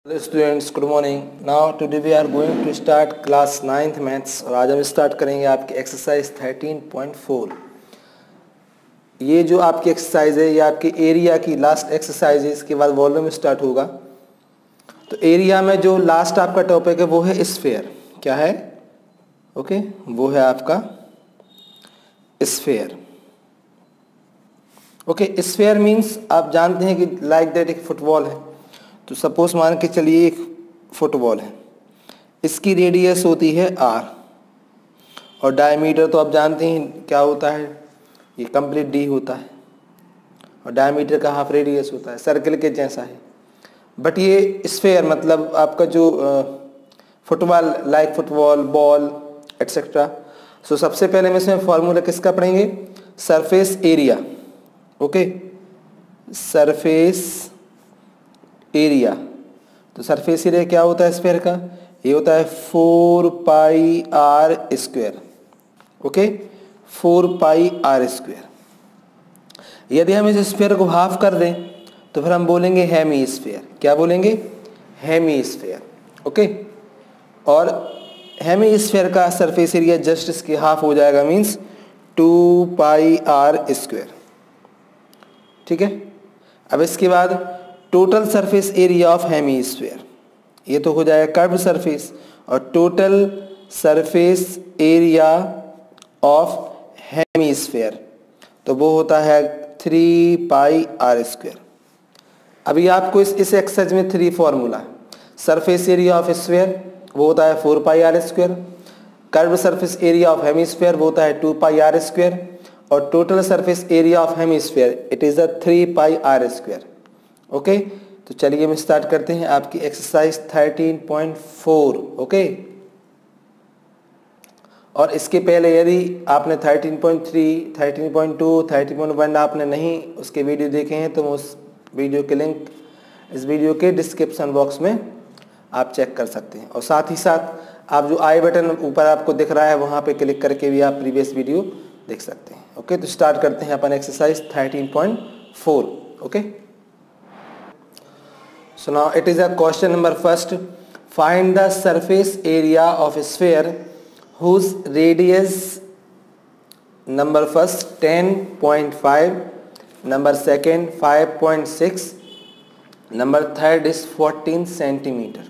Hello students, good morning. Now today we are going to start class 9th maths और आज हम start करेंगे आपकी एक्सरसाइज 13.4। ये जो आपकी एक्सरसाइज है ये आपके एरिया की लास्ट एक्सरसाइज है, इसके बाद वॉल्यूम स्टार्ट होगा। तो एरिया में जो लास्ट आपका टॉपिक है वो है स्फीयर। क्या है? ओके, वो है आपका स्फीयर। ओके, स्फीयर मीन्स आप जानते हैं कि लाइक दैट एक फुटबॉल है। तो सपोज मान के चलिए एक फुटबॉल है, इसकी रेडियस होती है r और डायमीटर तो आप जानते हैं क्या होता है, ये कंप्लीट d होता है और डायमीटर का हाफ रेडियस होता है, सर्कल के जैसा है। बट ये स्फीयर मतलब आपका जो football like football ball etcetera. So सबसे पहले हम इसमें फॉर्मूला किसका पढ़ेंगे? Surface area. Okay, surface area. तो सरफेस एरिया क्या होता है स्फीयर का? ये होता है 4 pi are square. Okay, 4 pi are square. यदि हम इस स्फीयर को हाफ कर दें तो फिर हम बोलेंगे हेमी स्फीयर। क्या बोलेंगे? Hemisphere. ओके, और हेमी स्फीयर का सरफेस एरिया जस्ट इसके हाफ हो जाएगा, मीन्स 2 पाई आर स्क्वायर। ठीक है, अब इसके बाद total surface area of hemisphere, ये तो हो जाएगा कर्व सरफेस, और total surface area of hemisphere तो वो होता है 3 पाई आर स्क्वायर। अभी आपको इस एक्सरसाइज में 3 फॉर्मूला है। सरफेस एरिया ऑफ स्फीयर वो होता है 4 pi are square, curve surface area of hemisphere वो होता है 2 पाई आर स्क्वायर, और total surface area of hemisphere it is 3 pi are square. Okay, तो चलिए हम स्टार्ट करते हैं आपकी एक्सरसाइज 13.4। ओके, और इसके पहले यदि आपने 13.3, 13.2, 13.1 आपने नहीं उसके वीडियो देखे हैं तो उस वीडियो के लिंक इस वीडियो के डिस्क्रिप्शन बॉक्स में आप चेक कर सकते हैं। और साथ ही साथ आप जो आई बटन ऊपर आपको दिख रहा है वहाँ पे क्लिक करके भी आप प्रीवियस वीडियो देख सकते हैं। ओके, तो स्टार्ट करते हैं अपन exercise 13.4। Okay, so now it is a question number first. Find the surface area of a sphere whose radius number first 10.5, number second 5.6, number third is 14 centimetre.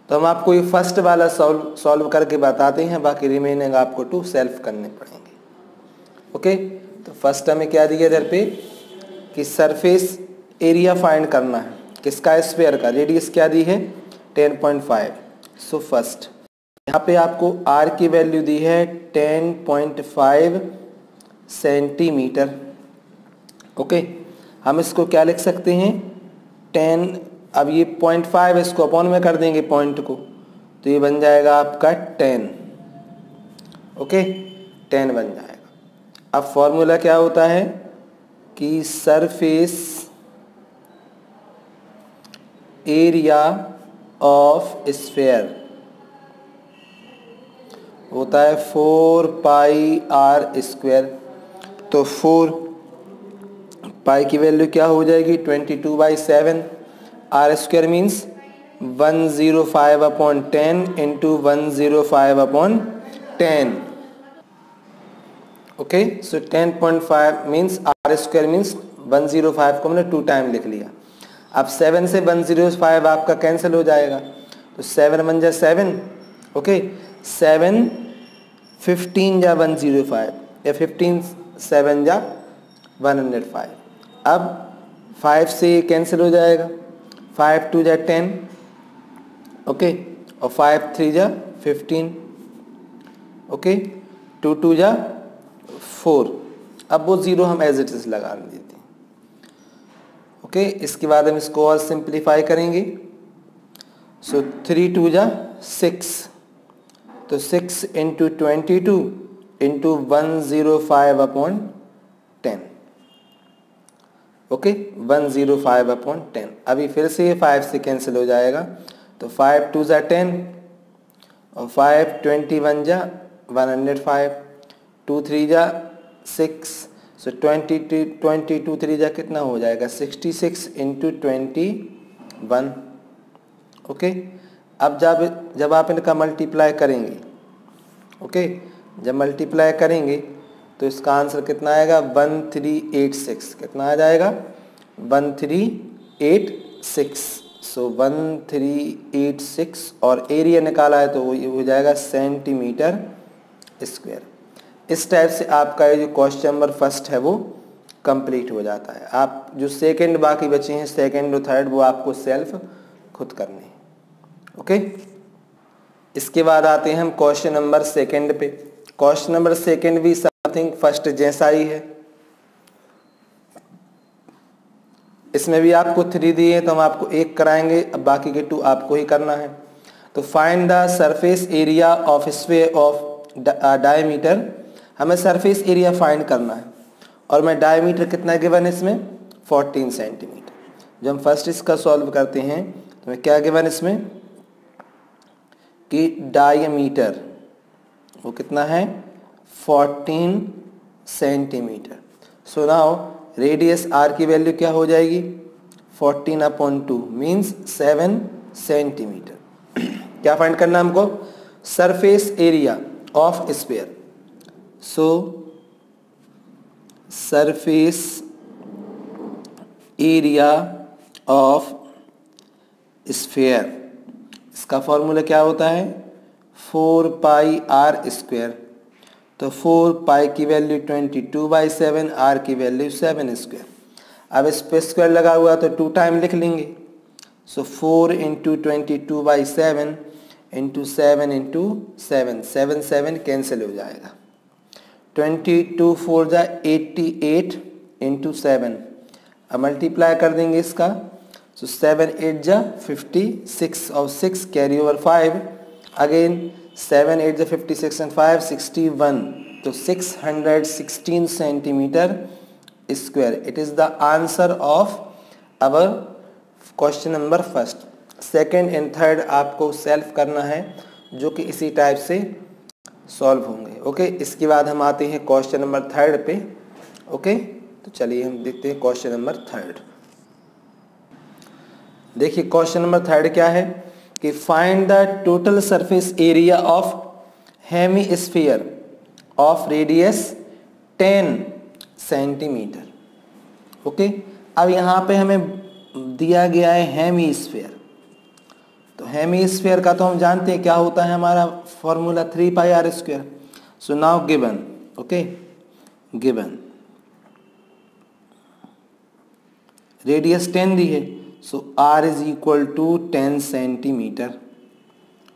तो हम आपको ये फर्स्ट वाला सॉल्व करके बताते हैं, बाकी रिमेनिंग आपको टू सेल्फ करने पड़ेंगे। ओके, तो फर्स्ट हमें क्या दिया इधर पे कि सरफेस एरिया फाइंड करना है किसका? स्फीयर का। रेडियस क्या दी है? 10.5। सो फर्स्ट यहाँ पे आपको r की वैल्यू दी है 10.5 सेंटीमीटर। ओके, हम इसको क्या लिख सकते हैं? 10, अब ये 0.5 इसको अपॉन में कर देंगे पॉइंट को, तो ये बन जाएगा आपका 10। ओके, 10 बन जाएगा। अब फॉर्मूला क्या होता है कि सरफेस एरिया ऑफ स्फीयर होता है 4 पाई आर स्क्वायर। तो 4 पाई की वैल्यू क्या हो जाएगी? 22/7। R square means 105/10 into 105/10। Okay, so 10.5 means R square means 105 को मैंने 2 टाइम लिख लिया। अब 7 से 105 आपका कैंसिल हो जाएगा, तो 7 बन जा 7। ओके, 7 15 जा 105 या 15 7 जा 105। अब 5 से कैंसिल हो जाएगा, 5 2 जा 10। ओके, और 5 3 जा 15। ओके, 2 2 जा 4। अब वो 0 हम एज इट इज लगा देते हैं। ओके, इसके बाद हम इसको और सिंप्लीफाई करेंगे। सो 3 2 जा 6, तो 6 इंटू 22 इंटू 105/10। ओके, 105/10। अभी फिर से 5 से कैंसिल हो जाएगा, तो 5 2 जा 10 और 5 21 जा 105, 2 3 जा 6, सो 22 3 जा कितना हो जाएगा? 66 इंटू 21। ओके। अब जब आप इनका मल्टीप्लाई करेंगे, ओके, जब मल्टीप्लाई करेंगे तो इसका आंसर कितना आएगा 1386। कितना आ जाएगा 1386। सो 1386 और एरिया निकाला है तो वो ये हो जाएगा सेंटीमीटर स्क्वायर। इस टाइप से आपका ये जो क्वेश्चन नंबर फर्स्ट है वो कंप्लीट हो जाता है। आप जो सेकंड बाकी बचे हैं, सेकंड और थर्ड, वो आपको सेल्फ खुद करने हैं। ओके, इसके बाद आते हैं हम क्वेश्चन नंबर सेकंड पे। क्वेश्चन नंबर सेकंड भी समथिंग फर्स्ट जैसा ही है। इसमें भी आपको 3 दिए हैं तो हम आपको 1 कराएंगे, अब बाकी के 2 आपको ही करना है। तो find the surface area of sphere of diameter. हमें सरफेस एरिया फाइंड करना है और मैं डायमीटर कितना गिवन है इसमें 14 सेंटीमीटर। जब हम फर्स्ट इसका सॉल्व करते हैं तो मैं क्या गिवन इसमें कि डायमीटर वो कितना है 14 centimetre. So now radius R की वैल्यू क्या हो जाएगी 14/2 मीन्स 7 सेंटीमीटर। क्या फाइंड करना हमको surface area of sphere. So surface area of sphere, इसका फॉर्मूला क्या होता है 4πr²। तो 4π की वैल्यू 22/7, r की वैल्यू 7²। अब इस पे स्क्वायर लगा हुआ तो 2 टाइम लिख लेंगे। सो 4 × 22/7 × 7 × 7, 7 7 कैंसिल हो जाएगा। 22 4 जा 88 × 7। अब मल्टीप्लाई कर देंगे इसका। सो 7 8 जा 56 और 6 कैरी ओवर 5 अगेन 7 8 जा 56 and 5 61। तो 616 centimetre square. It is the answer of our question number first. Second and third आपको सेल्फ करना है जो कि इसी टाइप से सॉल्व होंगे। ओके, इसके बाद हम आते हैं क्वेश्चन नंबर थर्ड पे। ओके, तो चलिए हम देखते हैं क्वेश्चन नंबर थर्ड। देखिए क्वेश्चन नंबर थर्ड क्या है कि find the total surface area of hemisphere of radius 10 centimetre. Okay, अब यहाँ पे हमें दिया गया है हेमीस्फीयर। तो हेमीस्फीयर का तो हम जानते हैं क्या होता है हमारा formula 3πr²। So now given, okay, given radius 10 दी है, सो r is equal to 10 centimetre.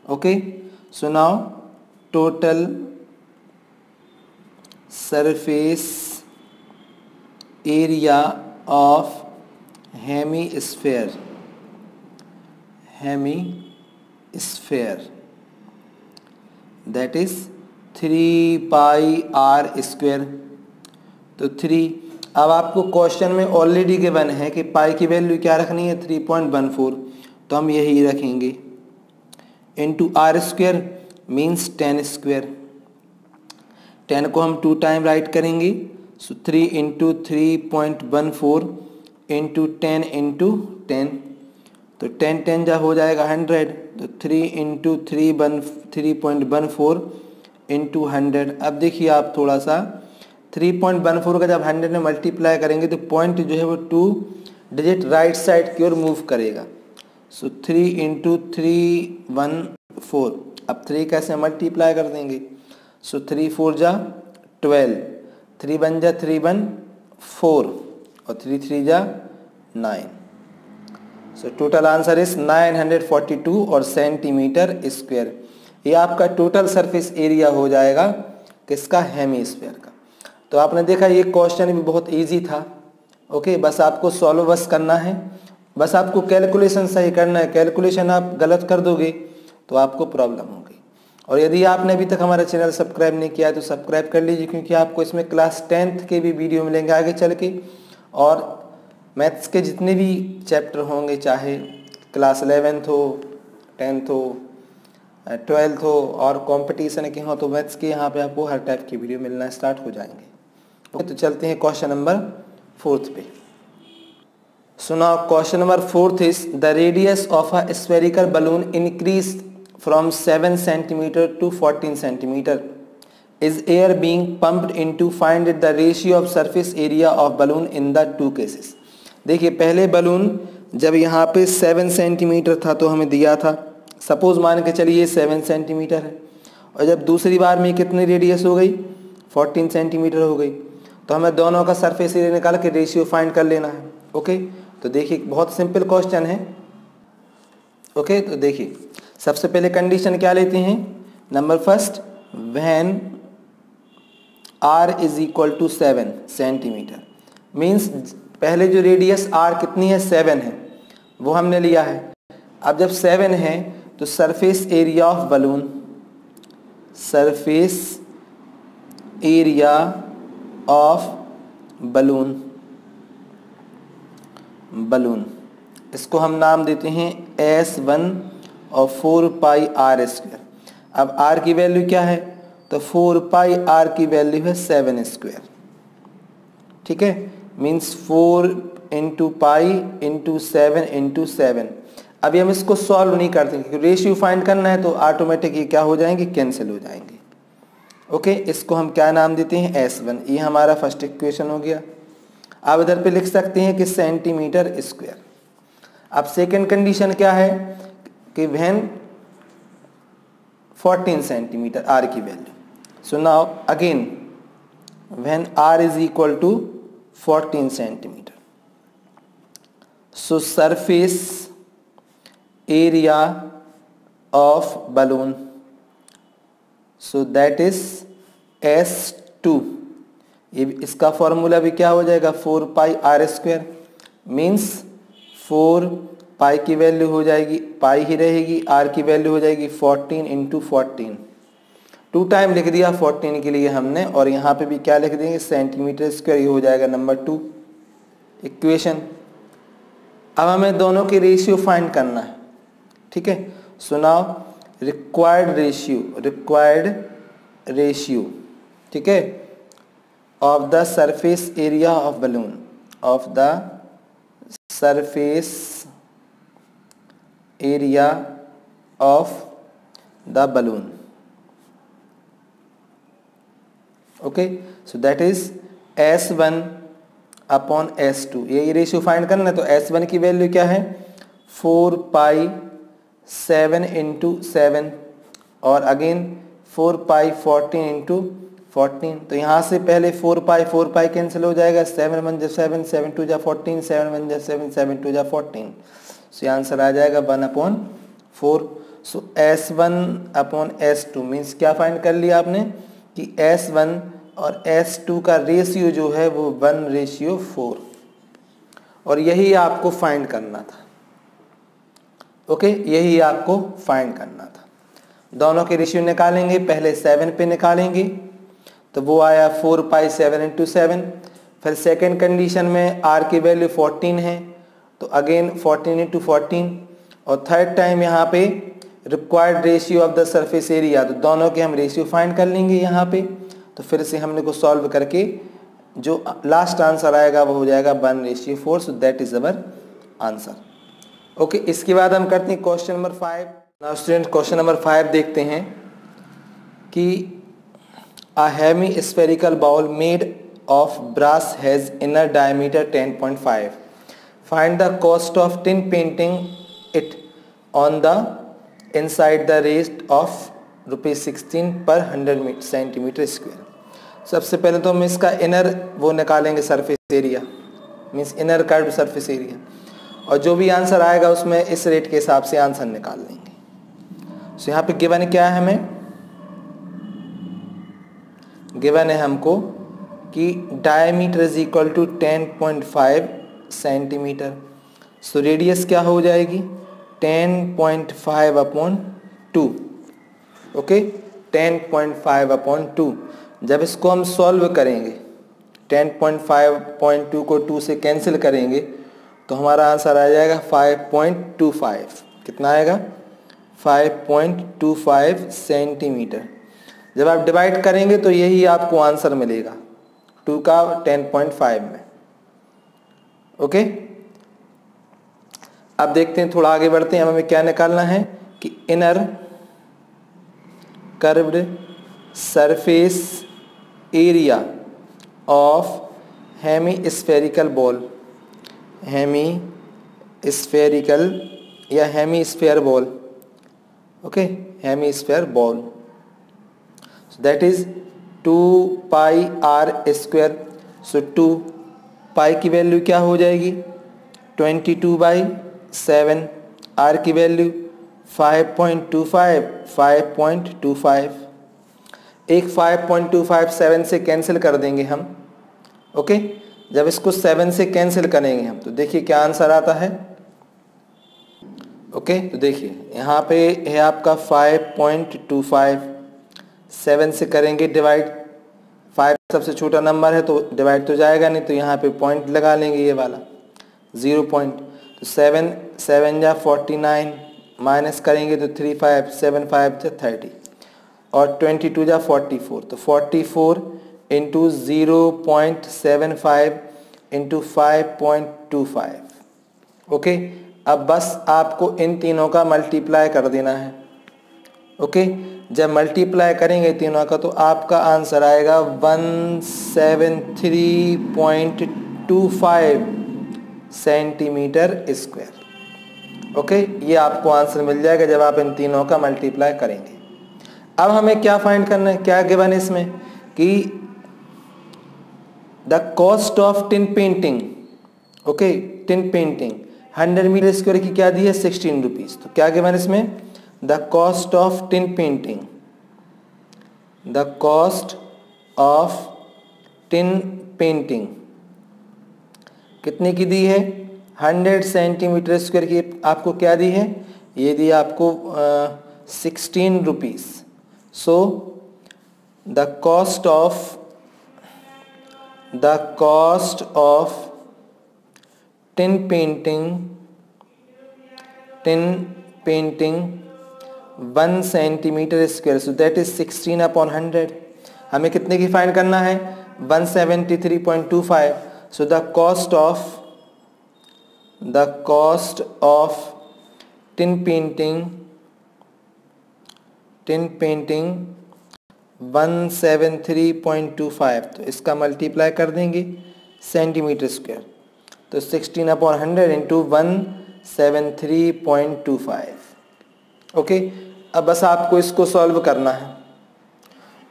Okay, so now total surface area of hemisphere that is 3πr²। तो 3, अब आपको क्वेश्चन में ऑलरेडी गिवन है कि पाई की वैल्यू क्या रखनी है 3.14, तो हम यही रखेंगे इंटू r² मीन्स 10²। 10 को हम 2 टाइम राइट करेंगे। सो 3 × 3.14 इंटू 10 × 10, तो 10 10 जा हो जाएगा 100। तो 3 × 3.14 इंटू 100। अब देखिए आप थोड़ा सा 3.14 का जब 100 में मल्टीप्लाई करेंगे तो पॉइंट जो है वो 2 डिजिट राइट साइड की ओर मूव करेगा। सो 3 × 314। अब 3 कैसे मल्टीप्लाई कर देंगे। सो 3 4 जा 12, 3 1 जा 3 1 4 और 3 3 जा 9। सो टोटल आंसर इज 942 और सेंटीमीटर स्क्वायर। ये आपका टोटल सरफेस एरिया हो जाएगा किसका हेमीस्फीयर का। तो आपने देखा ये क्वेश्चन भी बहुत इजी था। ओके, बस आपको सॉल्व बस करना है, बस आपको कैलकुलेशन सही करना है। कैलकुलेशन आप गलत कर दोगे तो आपको प्रॉब्लम होगी। और यदि आपने अभी तक हमारा चैनल सब्सक्राइब नहीं किया है तो सब्सक्राइब कर लीजिए, क्योंकि आपको इसमें क्लास 10th के भी वीडियो मिलेंगे आगे चल के, और मैथ्स के जितने भी चैप्टर होंगे, चाहे क्लास 11th हो, 10th हो, 12th हो और कंपटीशन के हो, तो मैथ्स के यहाँ पे आपको हर टाइप की वीडियो मिलना स्टार्ट हो जाएंगे। ओके, तो चलते हैं क्वेश्चन नंबर 4 पे। So now question number 4 is the radius of a spherical balloon increased from 7 centimeter to 14 centimeter. Is air being pumped into? Find the ratio of surface area of balloon in the two cases. देखिए पहले balloon जब यहाँ पे 7 centimetre था तो हमें दिया था, सपोज मान के चलिए 7 सेंटीमीटर है, और जब दूसरी बार में कितनी रेडियस हो गई 14 सेंटीमीटर हो गई, तो हमें दोनों का सरफेस एरिया निकाल के रेशियो फाइंड कर लेना है। ओके, तो देखिए बहुत सिंपल क्वेश्चन है। ओके, तो देखिए सबसे पहले कंडीशन क्या लेते हैं, number first, when r is equal to 7 centimetre, means पहले जो रेडियस r कितनी है 7 है वो हमने लिया है। अब जब 7 है तो surface area of balloon, surface area of balloon, balloon इसको हम नाम देते हैं S1 और 4 पाई r स्क्वायर। अब r की वैल्यू क्या है, तो 4 पाई r की वैल्यू है 7 स्क्वायर। ठीक है, means 4 into pi into 7 into 7। अभी हम इसको सॉल्व नहीं करते क्योंकि रेशियो फाइंड करना है, तो ऑटोमेटिक ये क्या हो जाएंगे, कैंसिल हो जाएंगे। ओके, इसको हम क्या नाम देते हैं S1। ये हमारा फर्स्ट इक्वेशन हो गया। आप इधर पे लिख सकते हैं कि सेंटीमीटर स्क्वायर। अब सेकंड कंडीशन क्या है कि व्हेन 14 सेंटीमीटर r की value. So now again when r is equal to 14 centimetre, so surface area of balloon, so that is S2। ये इसका फॉर्मूला भी क्या हो जाएगा 4 pi r square, means 4 pi की वैल्यू हो जाएगी, पाई ही रहेगी, r की वैल्यू हो जाएगी 14 इंटू 14। 2 टाइम लिख दिया 14 के लिए हमने, और यहाँ पे भी क्या लिख देंगे सेंटीमीटर स्क्वायर, ये हो जाएगा नंबर 2 इक्वेशन। अब हमें दोनों की रेशियो फाइंड करना है। ठीक है, सो नाउ रिक्वायर्ड रेशियो, ठीक है, of the surface area of balloon, of the surface area of the balloon. Okay, so that is S1 upon S2। ये रेशियो फाइंड करना है, तो S1 की वैल्यू क्या है 4 पाई 7 इंटू 7, और अगेन 4 पाई 14 इंटू 14। तो यहाँ से पहले 4 पाई कैंसिल हो जाएगा, 7 1 जा 7, 7 2 जा 14, 7 1 जा 7, 7 2 जा 14। सो आंसर आ जाएगा 1 अपॉन 4। सो S1 अपॉन S2 मीन्स क्या फाइंड कर लिया आपने कि S1 और S2 का रेशियो जो है वो 1:4, और यही आपको फाइंड करना था। ओके, यही आपको फाइंड करना था। दोनों के रेशियो निकालेंगे, पहले 7 पे निकालेंगे तो वो आया 4 पाई 7 इंटू 7। फिर सेकेंड कंडीशन में r की वैल्यू 14 है, तो अगेन 14 इंटू 14, और थर्ड टाइम यहाँ पे required ratio of the surface area, तो दोनों के हम रेशियो फाइंड कर लेंगे यहाँ पे। तो फिर से हमने को सॉल्व करके जो लास्ट आंसर आएगा वो हो जाएगा 1:4। सो that is our answer. Okay, इसके बाद हम करते हैं question number 5। Now student question number 5 देखते हैं कि a hemispherical bowl made of brass has inner diameter 10.5. Find the cost of tin painting it on the inside the rate of ₹16 per 100 centimetre square. सबसे पहले तो हम इसका inner वो निकालेंगे surface area, means inner curve surface area, और जो भी आंसर आएगा उसमें इस रेट के हिसाब से आंसर निकाल लेंगे। सो यहाँ पे गिवन क्या है, हमें गिवन है हमको कि diameter is equal to 10.5 centimetre. So radius क्या हो जाएगी 10.5 अपॉन 2। Okay, 10.5 upon 2। जब इसको हम सॉल्व करेंगे 10.5.2 को 2 से कैंसिल करेंगे तो हमारा आंसर आ जाएगा 5.25। कितना आएगा 5.25 सेंटीमीटर। जब आप डिवाइड करेंगे तो यही आपको आंसर मिलेगा 2 का 10.5 में। ओके, अब देखते हैं, थोड़ा आगे बढ़ते हैं। हमें क्या निकालना है कि inner curved surface area of hemispherical ball, hemispherical या hemisphere ball, okay, hemisphere ball, that is 2 pi are square. So 2 pi की वैल्यू क्या हो जाएगी 22/7, आर की वैल्यू 5.25, एक 5.257 से कैंसिल कर देंगे हम, ओके। जब इसको 7 से कैंसिल करेंगे हम तो देखिए क्या आंसर आता है, ओके। तो देखिए यहाँ पे है आपका 5.25, 7 से करेंगे डिवाइड, 5 सबसे छोटा नंबर है तो डिवाइड तो जाएगा नहीं, तो यहाँ पे पॉइंट लगा लेंगे ये वाला 0 पॉइंट। तो 7 7 या 49, माइनस करेंगे तो 3 5 7 5 या 30, और 22 या 44, तो 44 इंटू 0.75 इंटू 5.25, ओके। अब बस आपको इन तीनों का मल्टीप्लाई कर देना है, ओके। जब मल्टीप्लाई करेंगे तीनों का तो आपका आंसर आएगा 173.25 सेंटीमीटर स्क्वायर, ओके। ये आपको आंसर मिल जाएगा जब आप इन तीनों का मल्टीप्लाई करेंगे। अब हमें क्या फाइंड करना है, क्या गिवन है इसमें कि the cost of tin painting, okay, tin painting 100 metre square की क्या दी है 16 रुपीज। तो क्या गिवन इसमें, the cost of tin painting, the cost of tin painting कितने की दी है 100 सेंटीमीटर स्क्वायर की आपको क्या दी है, ये दी आपको 16 rupees. So the cost of tin painting 1 centimetre square, so that is 16/100। हमें कितने की फाइंड करना है 173.25। So the cost of tin painting 173.25, तो इसका मल्टीप्लाई कर देंगे सेंटीमीटर स्क्वायर, तो 16/100 इंटू 173.25, ओके। अब बस आपको इसको सॉल्व करना है,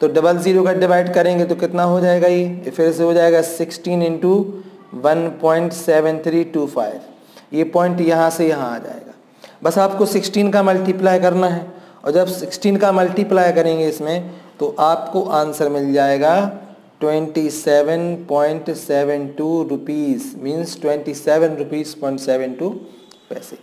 तो 00 का डिवाइड करेंगे तो कितना हो जाएगा, ये फिर से हो जाएगा 16 इंटू 1.7325, ये पॉइंट यहाँ से यहाँ आ जाएगा। बस आपको 16 का मल्टीप्लाई करना है, और जब 16 का मल्टीप्लाई करेंगे इसमें तो आपको आंसर मिल जाएगा 27.72 रुपीज़, मीन्स 27 रुपीज़ 0.72 पैसे।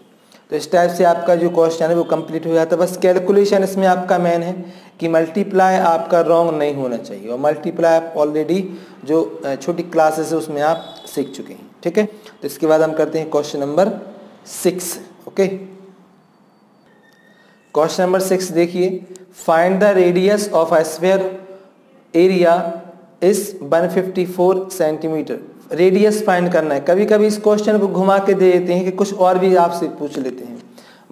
तो इस टाइप से आपका जो क्वेश्चन है वो कंप्लीट हो जाता है। बस कैलकुलेशन इसमें आपका मेन है कि मल्टीप्लाई आपका रॉन्ग नहीं होना चाहिए, और मल्टीप्लाई आप ऑलरेडी जो छोटी क्लासेस है उसमें आप सीख चुके हैं, ठीक है। तो इसके बाद हम करते हैं question number 6, okay. Question number 6 देखिए, find the radius of a sphere area is 154 centimetre. Radius find करना है। कभी कभी इस क्वेश्चन को घुमा के दे देते हैं कि कुछ और भी आपसे पूछ लेते हैं,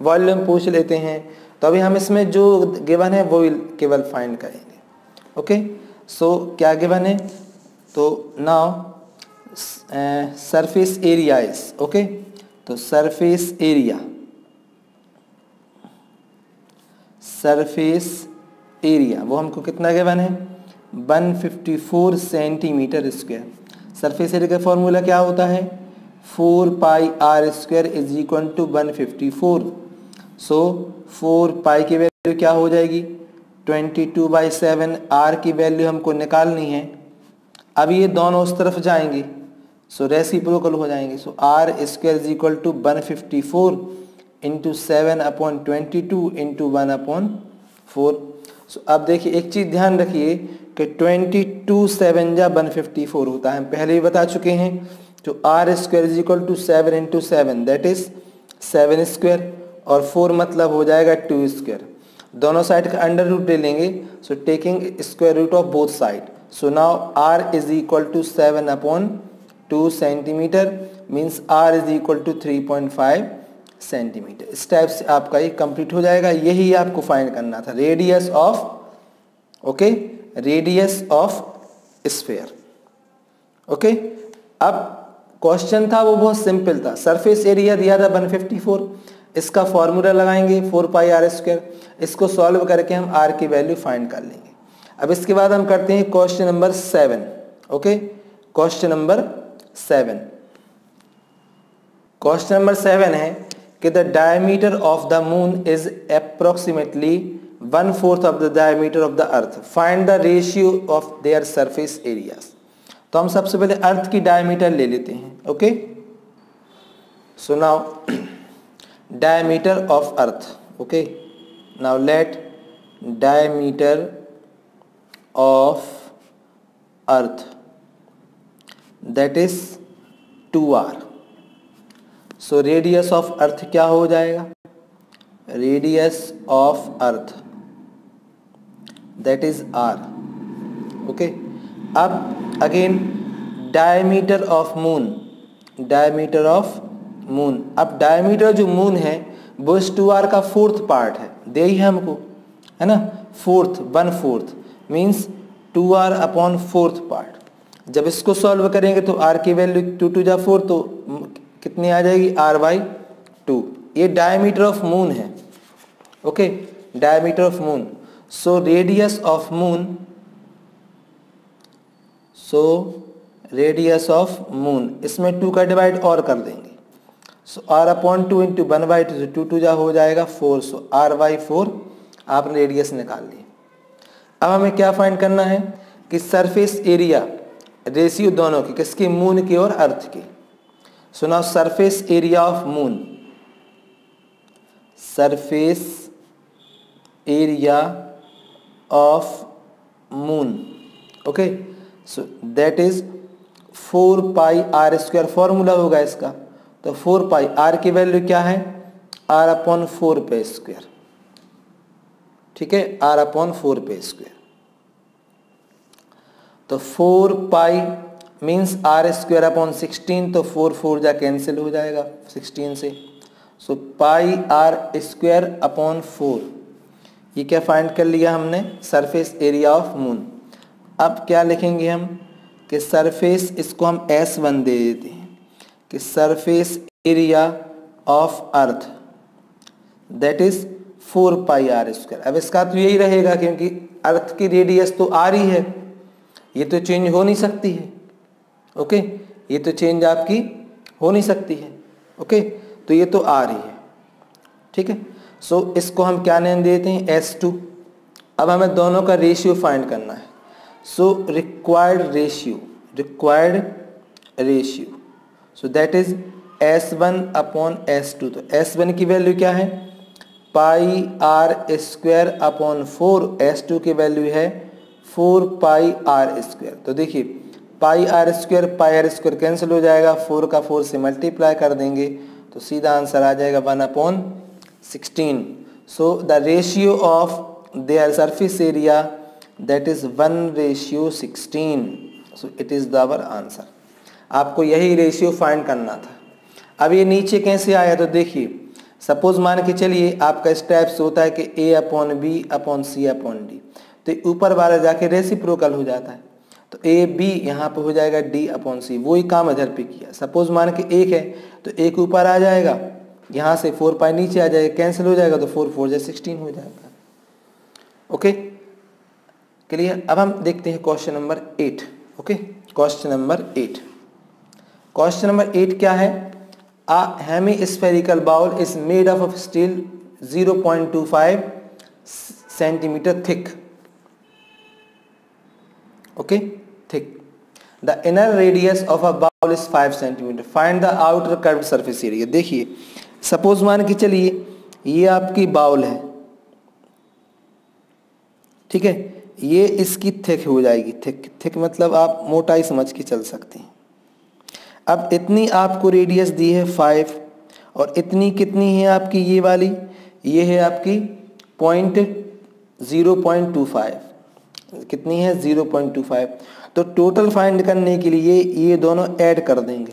वॉल्यूम पूछ लेते हैं, तो अभी हम इसमें जो गिवन है वो केवल फाइंड करेंगे, ओके। सो क्या गिवन है, तो now surface area is, okay. तो सरफेस एरिया वो हमको कितना गिवन है 154 सेंटीमीटर स्क्वायर। सरफेस एरिया का फॉर्मूला क्या होता है 4 pi are square is equal to 154। So 4 pi की वैल्यू क्या हो जाएगी 22/7, आर की वैल्यू हमको निकालनी है। अब ये दोनों उस तरफ जाएंगे, सो रेसिप्रोकल हो जाएंगे। So r square is equal to 154 into 7/22 into 1/4। So अब देखिए एक चीज़ ध्यान रखिए कि 22 7 या 154 होता है, हम पहले ही बता चुके हैं। तो R square is equal to 7 into 7 that is 7 square, और 4 मतलब हो जाएगा 2 स्क्वायर। दोनों साइड का अंडर रूट ले लेंगे, so taking square root of both side. So now R is equal to 7/2 centimetre, means R is equal to 3.5 centimetre. इस type से आपका ये कंप्लीट हो जाएगा। यही आपको फाइंड करना था, radius of, okay, radius of sphere. Okay, अब क्वेश्चन था वो बहुत सिंपल था। सरफेस एरिया दिया था 154, इसका फॉर्मूला लगाएंगे 4 पाई आर स्क्वायर, इसको सॉल्व करके हम आर की वैल्यू फाइंड कर लेंगे। अब इसके बाद हम करते हैं question number 7। Okay, question number 7, question number 7 है कि the diameter of the moon is approximately 1/4 of the diameter of the earth, find the ratio of their surface areas. तो हम सबसे पहले अर्थ की डायमीटर ले लेते हैं। Okay, so now diameter of earth, okay, now let diameter of earth that is 2r। So radius of earth क्या हो जाएगा, radius of earth that is r। Okay, अब again diameter of moon, diameter of moon. अब diameter जो moon है वो इस 2r का 4th पार्ट है, दे ही है हमको, है ना, 4th, 1/4 means 2r upon 4th part. जब इसको सॉल्व करेंगे तो r की वैल्यू 2 2 जा 4, तो कितनी आ जाएगी, r/2। ये डायमीटर ऑफ मून है। Okay, diameter of moon. So radius of moon, so radius of moon, इसमें 2 का डिवाइड और कर देंगे। सो r/2 इंटू 1/2, 2 2 जा हो जाएगा 4। सो r/4 आपने रेडियस निकाल ली। अब हमें क्या फाइंड करना है कि सरफेस एरिया रेशियो दोनों की, किसकी, मून की और अर्थ की। So now surface area of moon, surface area of moon, okay, so that is 4 pi are square. Formula होगा इसका, तो 4 पाई, आर की वैल्यू क्या है, r/4 पे स्क्वायर। ठीक है, r/4 पे स्क्वायर। तो 4 पाई मीन्स r²/16, तो 4 4 जा कैंसिल हो जाएगा 16 से। सो पाई r²/4, ये क्या फाइंड कर लिया हमने, सरफेस एरिया ऑफ मून। अब क्या लिखेंगे हम कि सरफेस, इसको हम S1 दे देते हैं कि surface area of earth that is 4 pi r²। अब इसका तो यही रहेगा क्योंकि अर्थ की रेडियस तो r ही है, ये तो चेंज हो नहीं सकती है। ओके, ये तो चेंज आपकी हो नहीं सकती है। ओके, तो ये तो r ही है। ठीक है, सो इसको हम क्या नेम देते हैं, S2। अब हमें दोनों का रेशियो फाइंड करना है। So required ratio, required ratio, so that is S1/S2। तो S1 की वैल्यू क्या है, पाई r²/4, S2 की वैल्यू है 4 पाई r²। तो देखिए पाई r² कैंसिल हो जाएगा, 4 का 4 से मल्टीप्लाई कर देंगे तो सीधा आंसर आ जाएगा 1/16। So the ratio of their surface area that is 1/16। So it is the our answer. आपको यही रेशियो फाइंड करना था। अब ये नीचे कैसे आया, तो देखिए सपोज मान के चलिए आपका स्टेप्स होता है कि A/B/C/D, तो ऊपर वाला जाके रेसिप्रोकल हो जाता है, तो AB यहाँ पे हो जाएगा D/C। वही काम इधर पे किया। सपोज मान के 1 है तो 1 ऊपर आ जाएगा, यहाँ से 4 पाई नीचे आ जाएगा, कैंसिल हो जाएगा, तो 4 4 16 हो जाएगा। Okay, clear. अब हम देखते हैं question number 8। Okay, question number 8, question number 8 क्या है, A hemispherical bowl is made of steel 0.25 centimeter thick. Okay, thick. The inner radius of a bowl is 5 centimeter. Find the outer curved surface area. देखिए suppose मान के चलिए ये आपकी bowl है, ठीक है, ये इसकी थिक हो जाएगी। थिक, थिक मतलब आप मोटाई समझ के चल सकते हैं। अब इतनी आपको रेडियस दी है 5, और इतनी कितनी है आपकी, ये वाली, ये है आपकी 0.25, कितनी है 0.25। तो टोटल फाइंड करने के लिए ये दोनों ऐड कर देंगे,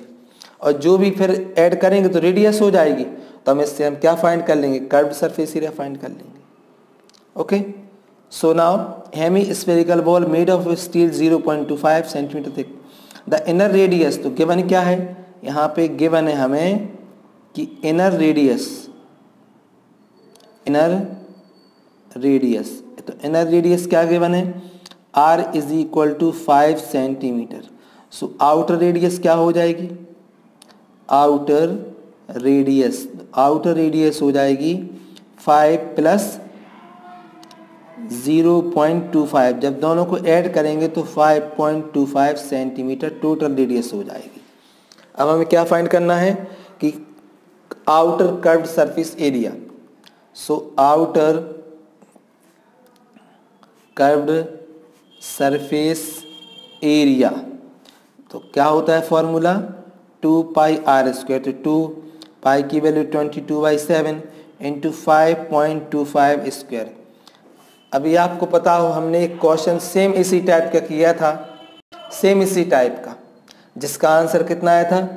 और जो भी फिर ऐड करेंगे तो रेडियस हो जाएगी, तो हम इससे हम क्या फाइंड कर लेंगे, कर्व्ड सरफेस एरिया फाइंड कर लेंगे। Okay, so now hemispherical ball made of steel 0.25 centimetre thick, the inner radius, तो गिवन क्या है यहाँ पे, गिवन है हमें कि इनर रेडियस, तो इनर रेडियस क्या गिवन है, r is equal to 5 centimetre. So outer radius क्या हो जाएगी, आउटर रेडियस हो जाएगी 5 प्लस 0.25, जब दोनों को ऐड करेंगे तो 5.25 सेंटीमीटर टोटल रेडियस हो जाएगी। अब हमें क्या फाइंड करना है कि outer curved surface area, so outer curved surface area, तो क्या होता है फॉर्मूला 2 पाई आर स्क्वायर, तो 2 पाई की वैल्यू 22/7 इंटू 5.25 स्क्वायर। अभी आपको पता हो हमने एक क्वेश्चन सेम इसी टाइप का किया था, सेम इसी टाइप का, जिसका आंसर कितना आया था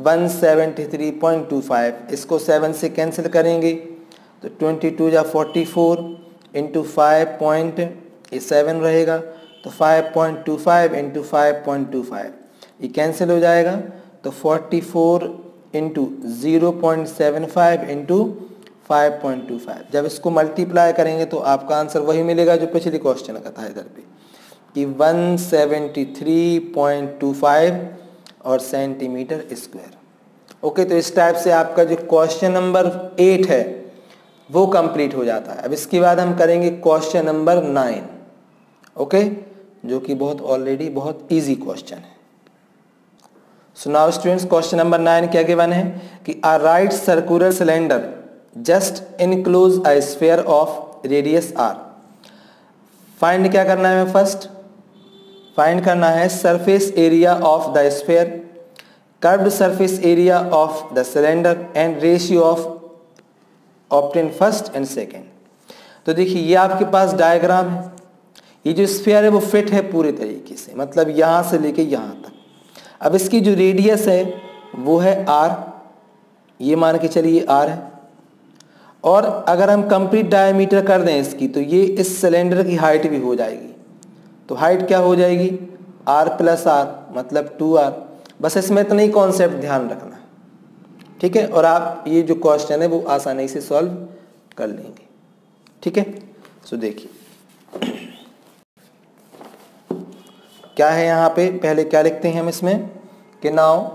173.25। इसको 7 से कैंसिल करेंगे तो 22 या 44 इंटू 5.7 रहेगा, तो 5.25 इंटू 5.25 ये कैंसिल हो जाएगा, तो 44 इंटू 0.75 इंटू 5.25। जब इसको मल्टीप्लाई करेंगे तो आपका आंसर वही मिलेगा जो पिछली क्वेश्चन का था इधर पे कि 173.25 और सेंटीमीटर स्क्वायर। ओके, तो इस टाइप से आपका जो क्वेश्चन नंबर 8 है वो कंप्लीट हो जाता है। अब इसके बाद हम करेंगे क्वेश्चन नंबर 9, ओके, जो कि ऑलरेडी बहुत इजी क्वेश्चन है। So now students, question number 9 क्या गिवन है कि a right circular cylinder just enclose a sphere of radius r। Find क्या करना है, फर्स्ट फाइंड करना है surface area of the sphere, curved surface area of the cylinder and ratio of obtain first and second. तो देखिए ये आपके पास diagram है, ये जो स्फीयर है वो फिट है पूरे तरीके से, मतलब यहाँ से लेके यहाँ तक। अब इसकी जो रेडियस है वो है r, ये मान के चलिए r है, और अगर हम कंप्लीट डायमीटर कर दें इसकी तो ये इस सिलेंडर की हाइट भी हो जाएगी। तो हाइट क्या हो जाएगी r प्लस r मतलब 2r। बस इसमें इतना ही कॉन्सेप्ट ध्यान रखना है, ठीक है, और आप ये जो क्वेश्चन है वो आसानी से सॉल्व कर लेंगे, ठीक है। सो देखिए क्या है यहाँ पे, पहले क्या लिखते हैं हम इसमें कि now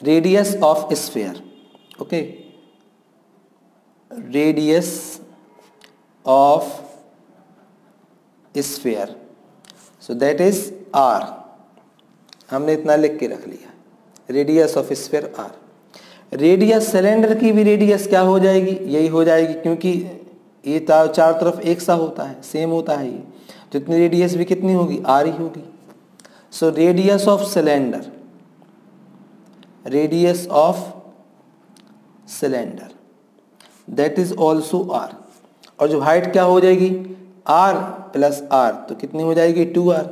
radius of sphere, okay, radius of sphere, so that is r। हमने इतना लिख के रख लिया, radius of sphere r। Radius cylinder की भी रेडियस क्या हो जाएगी, यही हो जाएगी, क्योंकि ये चार तरफ एक सा होता है, सेम होता है ये, तो इतनी रेडियस भी कितनी होगी, r ही होगी। सो radius of cylinder, radius of cylinder that is also r, और जो हाइट क्या हो जाएगी r प्लस r, तो कितनी हो जाएगी 2r,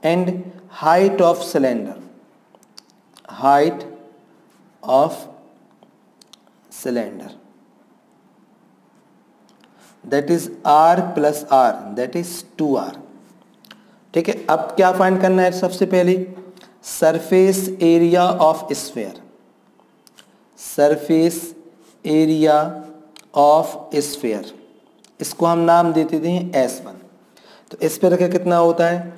and height of cylinder, height of cylinder that is r plus r, that is 2r, ठीक है। अब क्या फाइंड करना है, सबसे पहले surface area of sphere, surface area of sphere, इसको हम नाम देते थे S1। तो स्फीयर का कितना होता है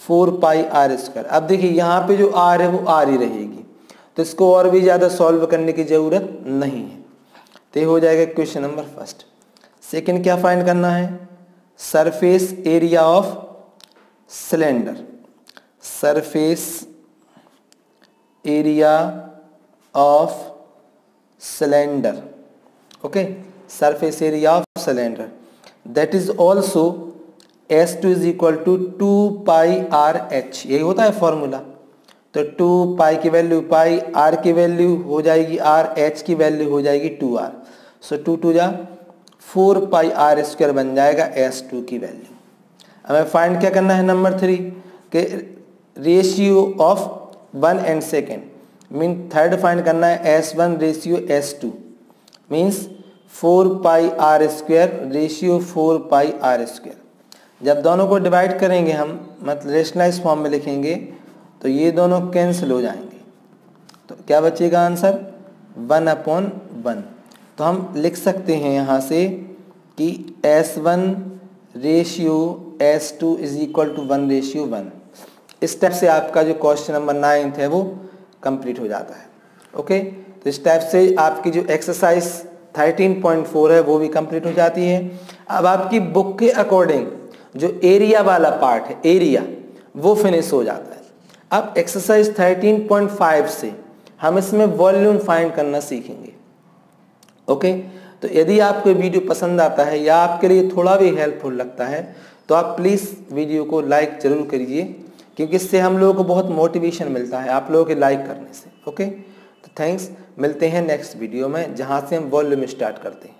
4 पाई r स्क्वायर। अब देखिए यहाँ पे जो r है वो r ही रहेगी, तो इसको और भी ज़्यादा सॉल्व करने की ज़रूरत नहीं है। तो ये हो जाएगा क्वेश्चन नंबर फर्स्ट। सेकंड क्या फाइंड करना है, surface area of cylinder, surface area of cylinder, okay, surface area of cylinder that is also S2 is equal to 2 pi RH, यही होता है फॉर्मूला। तो 2 पाई की वैल्यू पाई, r की value हो जाएगी r, h की वैल्यू हो जाएगी 2r। सो 2 2 जा 4 पाई r स्क्वायर बन जाएगा S2 की वैल्यू। हमें फाइंड क्या करना है नंबर 3 के ratio of 1 and second, mean third find करना है S1 ratio S2 means 4 pi are square ratio 4 pi are square. जब दोनों को डिवाइड करेंगे हम मतलब रेशनलाइज फॉर्म में लिखेंगे तो ये दोनों कैंसिल हो जाएंगे, तो क्या बचेगा आंसर 1/1। तो हम लिख सकते हैं यहाँ से कि S1 ratio S2 is equal to 1:1। इस टाइप से आपका जो क्वेश्चन नंबर 9 है वो कंप्लीट हो जाता है। ओके, तो इस टाइप से आपकी जो एक्सरसाइज 13.4 है वो भी कंप्लीट हो जाती है। अब आपकी बुक के अकॉर्डिंग जो एरिया वाला पार्ट है, एरिया, वो फिनिश हो जाता है। अब एक्सरसाइज 13.5 से हम इसमें वॉल्यूम फाइंड करना सीखेंगे। ओके, तो यदि आपको वीडियो पसंद आता है या आपके लिए थोड़ा भी हेल्पफुल लगता है तो आप प्लीज़ वीडियो को लाइक ज़रूर करिए, क्योंकि इससे हम लोगों को बहुत मोटिवेशन मिलता है आप लोगों के लाइक करने से। ओके, तो थैंक्स, मिलते हैं नेक्स्ट वीडियो में जहाँ से हम वॉल्यूम स्टार्ट करते हैं।